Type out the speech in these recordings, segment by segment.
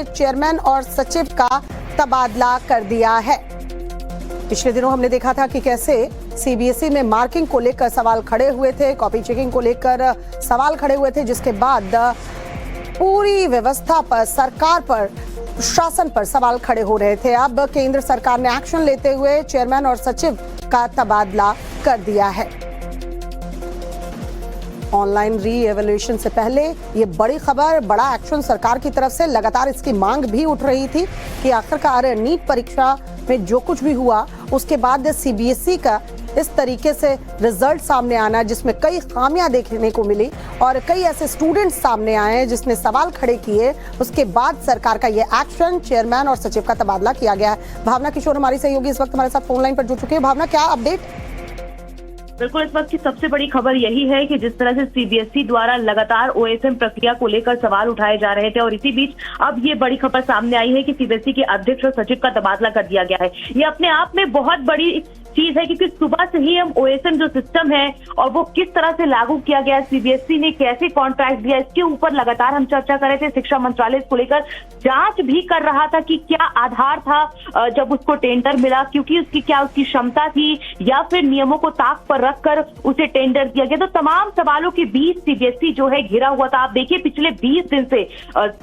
Chairman और सचिव का तबादला कर दिया है। पिछले दिनों हमने देखा था कि कैसे सीबीएसई में मार्किंग को लेकर सवाल खड़े हुए थे, कॉपी चेकिंग को लेकर सवाल खड़े हुए थे, जिसके बाद पूरी व्यवस्था पर, सरकार पर, शासन पर सवाल खड़े हो रहे थे। अब केंद्र सरकार ने एक्शन लेते हुए चेयरमैन और सचिव का तबादला कर दिया है। ऑनलाइन री एवैल्यूएशन से पहले ये बड़ी खबर, बड़ा एक्शन सरकार की तरफ से। लगातार इसकी मांग भी उठ रही थी कि आखिरकार नीट परीक्षा में जो कुछ भी हुआ उसके बाद सीबीएसई का इस तरीके से रिजल्ट सामने आना, जिसमें कई खामियां देखने को मिली और कई ऐसे स्टूडेंट्स सामने आए जिसने सवाल खड़े किए, उसके बाद सरकार का ये एक्शन, चेयरमैन और सचिव का तबादला किया गया है। भावना किशोर हमारी सहयोगी इस वक्त हमारे साथ फोन लाइन पर जुड़ चुके हैं। भावना, क्या अपडेट? बिल्कुल, इस वक्त की सबसे बड़ी खबर यही है कि जिस तरह से सीबीएसई द्वारा लगातार ओएसएम प्रक्रिया को लेकर सवाल उठाए जा रहे थे और इसी बीच अब ये बड़ी खबर सामने आई है कि सीबीएसई के अध्यक्ष और सचिव का तबादला कर दिया गया है। ये अपने आप में बहुत बड़ी चीज है क्योंकि सुबह से ही हम ओएसएम जो सिस्टम है और वो किस तरह से लागू किया गया, सीबीएसई ने कैसे कॉन्ट्रैक्ट दिया, इसके ऊपर लगातार हम चर्चा कर रहे थे। शिक्षा मंत्रालय इसको लेकर जांच भी कर रहा था कि क्या आधार था जब उसको टेंडर मिला, क्योंकि उसकी क्या उसकी क्षमता थी या फिर नियमों को ताक पर रखकर उसे टेंडर दिया गया। तो तमाम सवालों के बीच सीबीएसई जो है घिरा हुआ था। आप देखिए, पिछले 20 दिन से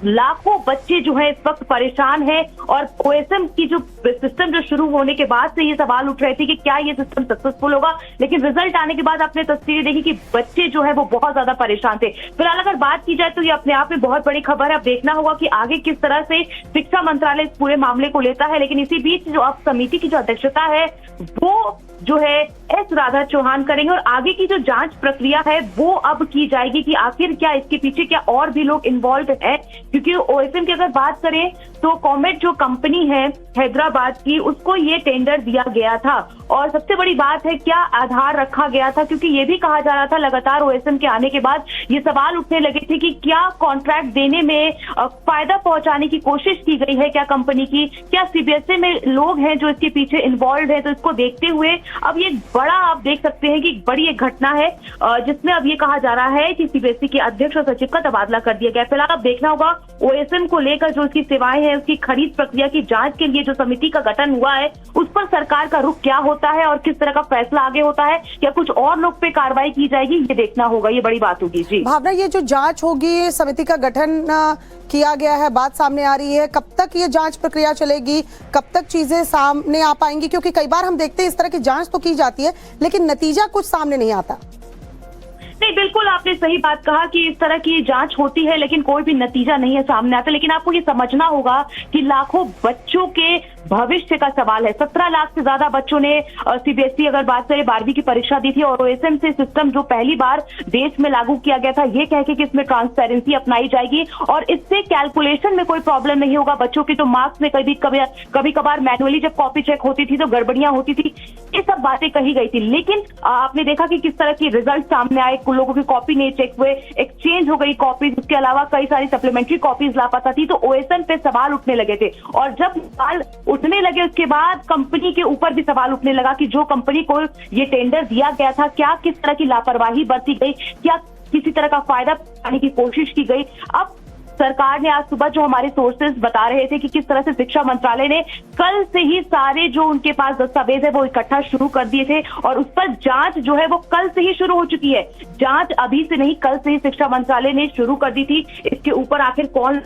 लाखों बच्चे जो है इस वक्त परेशान है और ओएसएम की जो सिस्टम जो शुरू होने के बाद से ये सवाल उठ रहे थे कि क्या ये सिस्टम सक्सेसफुल होगा, लेकिन रिजल्ट आने के बाद आपने तस्वीरें देखी कि बच्चे जो है वो बहुत ज्यादा परेशान थे। फिलहाल अगर बात की जाए तो ये अपने आप में बहुत बड़ी खबर है। अब देखना होगा कि आगे किस तरह से शिक्षा मंत्रालय इस पूरे मामले को लेता है। लेकिन इसी बीच जो अब समिति की जो अध्यक्षता है वो जो है एस राधा चौहान करेंगे और आगे की जो जांच प्रक्रिया है वो अब की जाएगी कि आखिर क्या इसके पीछे क्या और भी लोग इन्वॉल्व है। क्योंकि ओएसएम की अगर बात करें तो कॉमेट जो कंपनी है हैदराबाद की, उसको ये टेंडर दिया गया था और सबसे बड़ी बात है क्या आधार रखा गया था, क्योंकि ये भी कहा जा रहा था लगातार ओएसएम के आने के बाद ये सवाल उठने लगे थे कि क्या कॉन्ट्रैक्ट देने में फायदा पहुंचाने की कोशिश की गई है क्या कंपनी की, क्या सीबीएसई में लोग हैं जो इसके पीछे इन्वॉल्व है। तो इसको देखते हुए अब ये बड़ा आप देख सकते हैं कि बड़ी एक घटना है जिसमें अब ये कहा जा रहा है कि सीबीएसई के अध्यक्ष और सचिव का तबादला कर दिया गया। फिलहाल अब देखना होगा ओएसएम को लेकर जो उसकी सेवाएं हैं, उसकी खरीद प्रक्रिया की जांच के लिए जो समिति का गठन हुआ है उस पर सरकार का रुख क्या होता है और किस तरह का फैसला आगे होता है, क्या कुछ और लोग पे कार्रवाई की जाएगी, ये देखना होगा। ये बड़ी बात होगी। जी भावना, ये जो जांच होगी, समिति का गठन किया गया है, बात सामने आ रही है, कब तक ये जांच प्रक्रिया चलेगी, कब तक चीजें सामने आ पाएंगी? क्योंकि कई बार हम देखते हैं इस तरह की जांच तो की जाती है लेकिन नतीजा कुछ सामने नहीं आता। नहीं, बिल्कुल आपने सही बात कहा कि इस तरह की जांच होती है लेकिन कोई भी नतीजा नहीं है सामने आता। लेकिन आपको ये समझना होगा कि लाखों बच्चों के भविष्य का सवाल है। 17 लाख से ज्यादा बच्चों ने सीबीएसई अगर बात करें 12वीं की परीक्षा दी थी और ओएसएम से सिस्टम जो पहली बार देश में लागू किया गया था ये कह के कि इसमें ट्रांसपेरेंसी अपनाई जाएगी और इससे कैलकुलेशन में कोई प्रॉब्लम नहीं होगा। बच्चों की तो मार्क्स में कभी कभार मैनुअली जब कॉपी चेक होती थी तो गड़बड़ियां होती थी, ये सब बातें कही गई थी। लेकिन आपने देखा कि किस तरह की रिजल्ट सामने आए, लोगों की कॉपी नहीं चेक हुए, एक्सचेंज हो गई कॉपीज, उसके अलावा कई सारी सप्लीमेंट्री कॉपीज लापता थी। तो ओएसएम पे सवाल उठने लगे थे और जब सवाल उठने लगे उसके बाद कंपनी के ऊपर भी सवाल उठने लगा कि जो कंपनी को ये टेंडर दिया गया था क्या किस तरह की लापरवाही बरती गई, क्या किसी तरह का फायदा पाने की कोशिश की गई। अब सरकार ने आज सुबह जो हमारे सोर्सेज बता रहे थे कि किस तरह से शिक्षा मंत्रालय ने कल से ही सारे जो उनके पास दस्तावेज है वो इकट्ठा शुरू कर दिए थे और उस पर जांच जो है वो कल से ही शुरू हो चुकी है। जांच अभी से नहीं, कल से ही शिक्षा मंत्रालय ने शुरू कर दी थी। इसके ऊपर आखिर कौन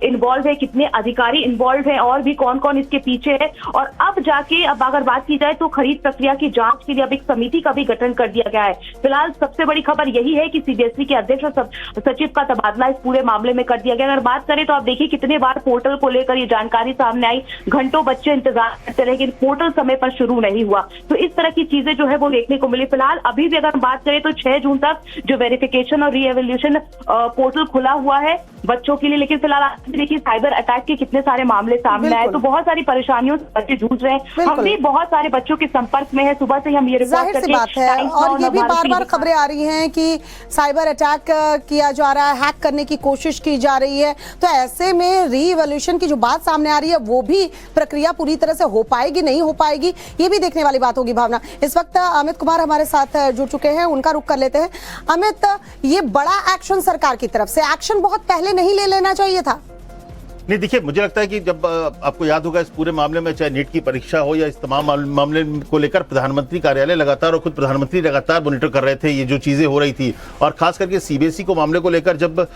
इन्वॉल्व है, कितने अधिकारी इन्वॉल्व है और भी कौन कौन इसके पीछे है। और अब जाके अब अगर बात की जाए तो खरीद प्रक्रिया की जांच के लिए अब एक समिति का भी गठन कर दिया गया है। फिलहाल सबसे बड़ी खबर यही है कि सीबीएसई के अध्यक्ष और सचिव का तबादला इस पूरे मामले में दिया गया। अगर बात करें तो आप देखिए कितने बार पोर्टल को लेकर ये जानकारी सामने आई, घंटों बच्चे इंतजार करते रहे लेकिन पोर्टल समय पर शुरू नहीं हुआ। तो इस तरह की चीजें जो है वो देखने को मिली। फिलहाल अभी भी अगर बात करें तो 6 जून तक जो वेरिफिकेशन और रीएवल्यूशन पोर्टल खुला हुआ है बच्चों के लिए। लेकिन फिलहाल देखिए साइबर अटैक के कितने सारे मामले सामने आए, तो बहुत सारी परेशानियों से बच्चे जूझ रहे हैं। हम भी बहुत सारे बच्चों के संपर्क में है, सुबह से हम ये रिपोर्ट करते हैं। और ये भी बार बार खबरें आ रही हैं कि साइबर अटैक किया जा रहा है, हैक करने की कोशिश की जा रही है। तो ऐसे में रीइवैल्यूएशन की जो बात सामने आ रही है वो भी प्रक्रिया पूरी तरह से हो पाएगी नहीं हो पाएगी, ये भी देखने वाली बात होगी। भावना, इस वक्त अमित कुमार हमारे साथ जुड़ चुके हैं, उनका रुख कर लेते हैं। अमित, ये बड़ा एक्शन सरकार की तरफ से, एक्शन बहुत पहले नहीं ले लेना चाहिए था? नहीं, देखिए, मुझे लगता है कि जब आपको याद होगा इस पूरे मामले में, चाहे नीट की परीक्षा हो या इस तमाम मामले को लेकर प्रधानमंत्री कार्यालय लगातार और खुद प्रधानमंत्री लगातार मॉनिटर कर रहे थे ये जो चीजें हो रही थी। और खास करके सीबीएसई को मामले को लेकर जब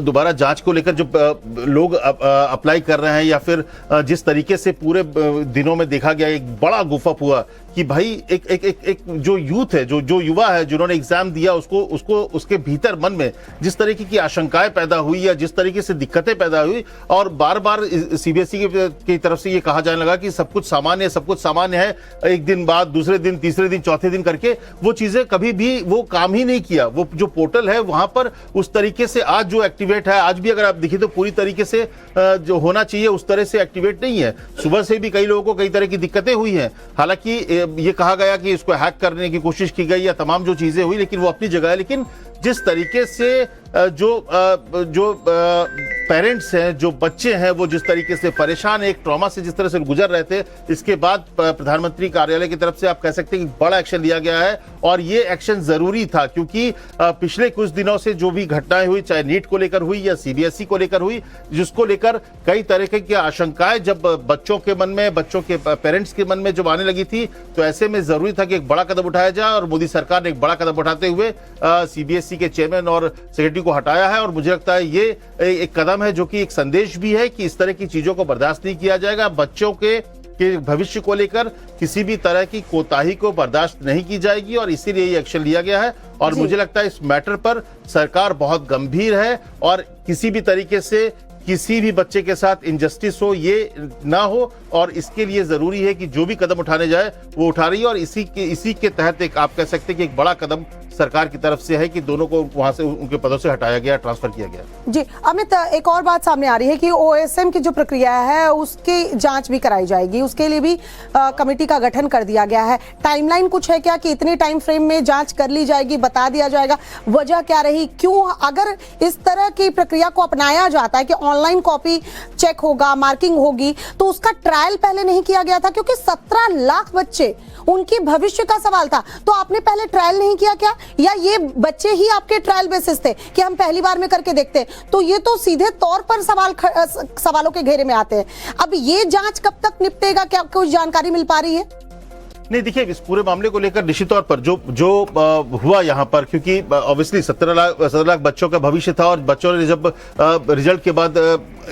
दोबारा जांच को लेकर जब लोग अप्लाई कर रहे हैं, या फिर जिस तरीके से पूरे दिनों में देखा गया, एक बड़ा गुफअप हुआ कि भाई एक जो यूथ है, जो युवा है, जिन्होंने एग्जाम दिया, उसको उसके भीतर मन में जिस तरीके की आशंकाएं पैदा हुई या जिस तरीके से दिक्कतें पैदा हुई, और बार बार सीबीएसई की तरफ से ये कहा जाने लगा कि सब कुछ सामान्य है, एक दिन बाद, दूसरे दिन, तीसरे दिन, चौथे दिन करके वो चीजें कभी भी वो काम ही नहीं किया। वो जो पोर्टल है वहां पर उस तरीके से आज जो एक्टिवेट है, आज भी अगर आप देखिए तो पूरी तरीके से जो होना चाहिए उस तरह से एक्टिवेट नहीं है। सुबह से भी कई लोगों को कई तरह की दिक्कतें हुई हैं। हालांकि ये कहा गया कि इसको हैक करने की कोशिश की गई या तमाम जो चीजें हुई, लेकिन वो अपनी जगह है। लेकिन जिस तरीके से जो पेरेंट्स हैं, जो बच्चे हैं, वो जिस तरीके से परेशान, एक ट्रॉमा से जिस तरह से गुजर रहे थे, इसके बाद प्रधानमंत्री कार्यालय की तरफ से आप कह सकते हैं कि बड़ा एक्शन लिया गया है। और ये एक्शन जरूरी था, क्योंकि पिछले कुछ दिनों से जो भी घटनाएं हुई, चाहे नीट को लेकर हुई या सीबीएसई को लेकर हुई, जिसको लेकर कई तरह की आशंकाएं जब बच्चों के मन में, बच्चों के पेरेंट्स के मन में जब आने लगी थी, तो ऐसे में जरूरी था कि एक बड़ा कदम उठाया जाए। और मोदी सरकार ने एक बड़ा कदम उठाते हुए सीबीएसई के चेयरमैन और सेक्रेटरी को हटाया है। और मुझे लगता है ये एक कदम है जो कि एक संदेश भी है कि इस तरह की चीजों को बर्दाश्त नहीं किया जाएगा। बच्चों के भविष्य को लेकर किसी भी तरह की कोताही को बर्दाश्त नहीं की जाएगी, और इसीलिए ये एक्शन लिया गया है। और मुझे लगता है इस मैटर पर सरकार बहुत गंभीर है, और किसी भी तरीके से किसी भी बच्चे के साथ इनजस्टिस हो, ये ना हो। और इसके लिए जरूरी है कि जो भी कदम उठाने जाए वो उठा रही है। और इसी के तहत एक आप कह सकते हैं कि एक बड़ा कदम सरकार की तरफ से है कि दोनों को वहां से उनके पदों से हटाया गया, ट्रांसफर किया गया। जी अमित, एक और बात सामने आ रही है कि ओएसएम की जो प्रक्रिया है उसकी जांच भी कराई जाएगी, उसके लिए भी कमेटी का गठन कर दिया गया है। टाइमलाइन कुछ है क्या कि इतने टाइम फ्रेम में जांच कर ली जाएगी, बता दिया जाएगा वजह क्या रही, क्यों अगर इस तरह की प्रक्रिया को अपनाया जाता है कि ऑनलाइन कॉपी चेक होगा, मार्किंग होगी, तो उसका ट्रायल पहले नहीं किया गया था? क्योंकि 17 लाख बच्चे, उनके भविष्य का सवाल था, तो आपने पहले ट्रायल नहीं किया क्या? या ये बच्चे ही आपके ट्रायल बेसिस थे कि हम पहली बार में करके देखते हैं? तो ये तो सीधे तौर पर सवालों के घेरे में आते हैं। अब ये जांच कब तक निपटेगा, क्या कुछ जानकारी मिल पा रही है? नहीं, देखिए, इस पूरे मामले को लेकर निश्चित तौर पर जो हुआ यहाँ पर, क्योंकि ऑब्वियसली 17 लाख बच्चों का भविष्य था, और बच्चों ने जब रिजल्ट के बाद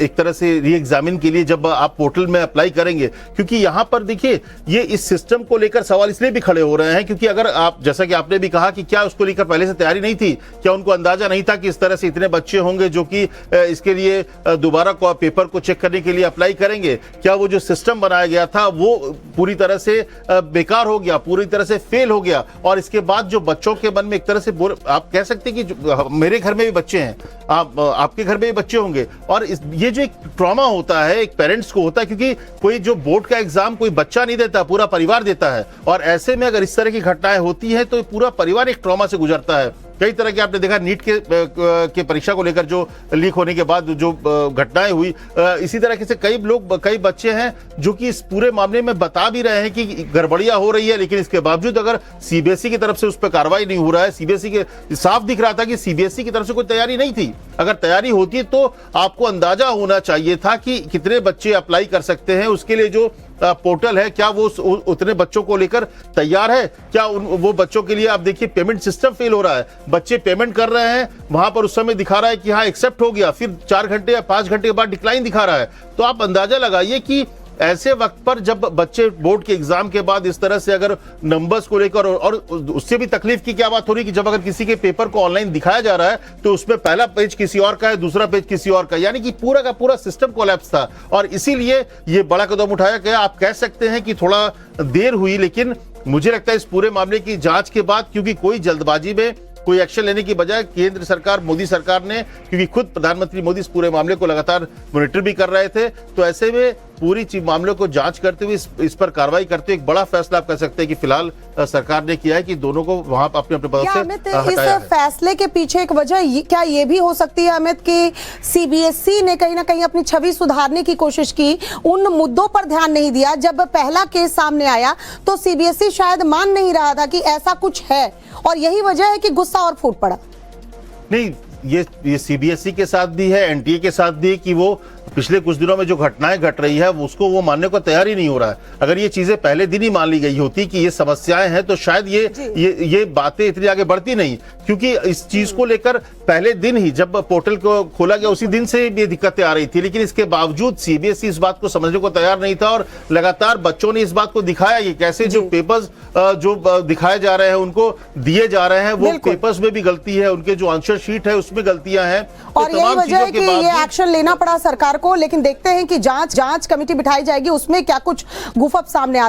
एक तरह से री एग्जामिन के लिए जब आप पोर्टल में अप्लाई करेंगे, क्योंकि यहाँ पर देखिए ये इस सिस्टम को लेकर सवाल इसलिए भी खड़े हो रहे हैं क्योंकि अगर आप, जैसा कि आपने भी कहा कि क्या उसको लेकर पहले से तैयारी नहीं थी, क्या उनको अंदाजा नहीं था कि इस तरह से इतने बच्चे होंगे जो कि इसके लिए दोबारा पेपर को चेक करने के लिए अप्लाई करेंगे? क्या वो जो सिस्टम बनाया गया था वो पूरी तरह से बेकार हो गया, पूरी तरह से फेल हो गया? और इसके बाद जो बच्चों के मन में एक तरह से आप कह सकते हैं कि मेरे घर में भी बच्चे हैं, आपके घर में भी बच्चे होंगे, और ये जो एक ट्रॉमा होता है, एक पेरेंट्स को होता है, क्योंकि कोई जो बोर्ड का एग्जाम कोई बच्चा नहीं देता, पूरा परिवार देता है। और ऐसे में अगर इस तरह की घटनाएं होती हैं तो पूरा परिवार एक ट्रॉमा से गुजरता है। कई तरह के आपने देखा नीट के परीक्षा को लेकर जो लीक होने के बाद जो घटनाएं हुई, इसी तरह से कई बच्चे हैं जो कि इस पूरे मामले में बता भी रहे हैं कि गड़बड़ियां हो रही है, लेकिन इसके बावजूद अगर सीबीएसई की तरफ से उस पर कार्रवाई नहीं हो रहा है, सीबीएसई के साफ दिख रहा था कि सीबीएसई की तरफ से कोई तैयारी नहीं थी। अगर तैयारी होती तो आपको अंदाजा होना चाहिए था कि कितने बच्चे अप्लाई कर सकते हैं, उसके लिए जो पोर्टल है क्या वो उतने बच्चों को लेकर तैयार है, क्या वो बच्चों के लिए आप देखिए पेमेंट सिस्टम फेल हो रहा है, बच्चे पेमेंट कर रहे हैं, वहां पर उस समय दिखा रहा है कि हाँ एक्सेप्ट हो गया, फिर 4 घंटे या 5 घंटे के बाद डिक्लाइन दिखा रहा है। तो आप अंदाजा लगाइए कि ऐसे वक्त पर जब बच्चे बोर्ड के एग्जाम के बाद इस तरह से अगर नंबर्स को लेकर, और उससे भी तकलीफ की क्या बात हो रही है कि जब अगर किसी के पेपर को ऑनलाइन दिखाया जा रहा है तो उसमें पहला पेज किसी और का है, दूसरा पेज किसी और का, यानी कि पूरा का पूरा सिस्टम कोलैप्स था। और इसीलिए ये बड़ा कदम उठाया गया। आप कह सकते हैं कि थोड़ा देर हुई, लेकिन मुझे लगता है इस पूरे मामले की जांच के बाद, क्योंकि कोई जल्दबाजी में कोई एक्शन लेने की बजाय केंद्र सरकार, मोदी सरकार ने, क्योंकि खुद प्रधानमंत्री मोदी इस पूरे मामले को लगातार मॉनिटर भी कर रहे थे, तो ऐसे में पूरी मामले को जांच करते हुए इस पर कार्रवाई करते हुए एक बड़ा फैसला आप कह सकते हैं कि फिलहाल सरकार ने किया है कि दोनों को वहां अपने अपने पदों से हटाया है। इस फैसले के पीछे एक वजह क्या ये भी हो सकती है अमित कि सीबीएसई ने कहीं ना कहीं अपनी छवि सुधारने की कोशिश की, उन मुद्दों पर ध्यान नहीं दिया? जब पहला केस सामने आया तो सीबीएसई शायद मान नहीं रहा था कि ऐसा कुछ है, और यही वजह है कि गुस्सा और फूट पड़ा। नहीं, ये सीबीएसई के साथ भी है, एनटीए के साथ भी, कि वो पिछले कुछ दिनों में जो घटनाएं घट रही है उसको वो मानने को तैयार ही नहीं हो रहा है। अगर ये चीजें पहले दिन ही मान ली गई होती कि ये समस्याएं हैं तो शायद ये बातें इतनी आगे बढ़ती नहीं, क्योंकि इस चीज को लेकर पहले दिन ही जब पोर्टल को खोला गया उसी दिन से ये दिक्कतें आ रही थी, लेकिन इसके बावजूद सीबीएसई इस बात को समझने को तैयार नहीं था और लगातार बच्चों ने इस बात को दिखाया कि कैसे जो पेपर्स जो दिखाए जा रहे हैं उनको दिए जा रहे हैं, वो पेपर्स में भी गलती है, उनके जो आंसर शीट है उसमें गलतियां हैं। और यही वजह है कि ये एक्शन लेना पड़ा सरकार को। लेकिन देखते हैं कि जांच कमेटी बिठाई जाएगी, उसमें क्या कुछ गुफअप सामने आते हैं।